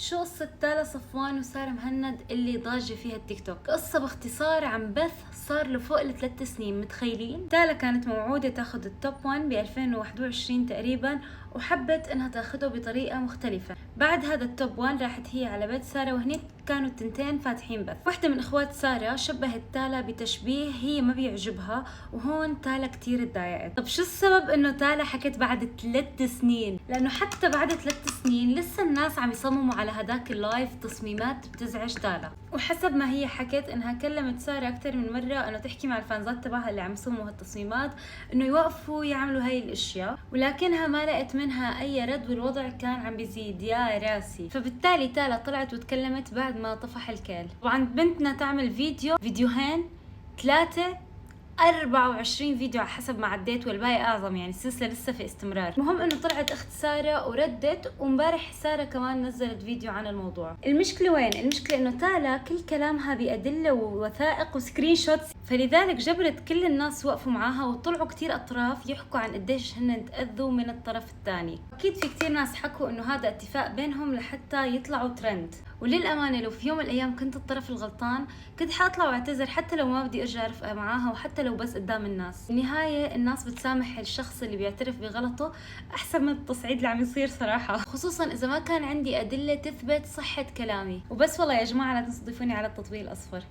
شو قصة تالا صفوان وسارة مهند اللي ضاجة فيها التيك توك؟ قصة باختصار عن بث صار له فوق ال3 سنين. متخيلين؟ تالا كانت موعودة تاخد التوب 1 ب 2021 تقريبا، وحبت انها تاخده بطريقة مختلفة. بعد هذا التوب 1 راحت هي على بيت سارة، وهنيك كانوا التنتين فاتحين بث. واحدة من اخوات سارة شبهت تالا بتشبيه هي ما بيعجبها، وهون تالا كتير اتضايقت. طب شو السبب انه تالا حكت بعد 3 سنين؟ لانه حتى بعد 3 سنين لسه الناس عم يصمموا على هداك اللايف تصميمات بتزعج تالا. وحسب ما هي حكت انها كلمت سارة اكثر من مرة انه تحكي مع الفانزات تبعها اللي عم يصمموا هالتصميمات انه يوقفوا يعملوا هاي الاشياء، ولكنها ما لقت منها اي رد، والوضع كان عم بيزيد يا راسي. فبالتالي تالا طلعت وتكلمت بعد ما طفح الكيل. طبعا بنتنا تعمل فيديوهين 3 24 فيديو على حسب ما عديت، والباقي اعظم، يعني السلسله لسه في استمرار. المهم انه طلعت اخت ساره وردت، وامبارح ساره كمان نزلت فيديو عن الموضوع. المشكله وين؟ المشكله انه تالا كل كلامها بادله ووثائق وسكرين شوتس، فلذلك جبرت كل الناس وقفوا معاها، وطلعوا كتير اطراف يحكوا عن قديش هن تاذوا من الطرف الثاني. اكيد في كتير ناس حكوا انه هذا اتفاق بينهم لحتى يطلعوا ترند، وللأمانة لو في يوم من الأيام كنت الطرف الغلطان كنت حاطلع واعتذر، حتى لو ما بدي أرجع رفقة معاها، وحتى لو بس قدام الناس. بالنهاية الناس بتسامح الشخص اللي بيعترف بغلطه أحسن من التصعيد اللي عم يصير صراحة، خصوصا إذا ما كان عندي أدلة تثبت صحة كلامي. وبس والله يا جماعة لا تنسوا تضيفوني على التطبيق الأصفر.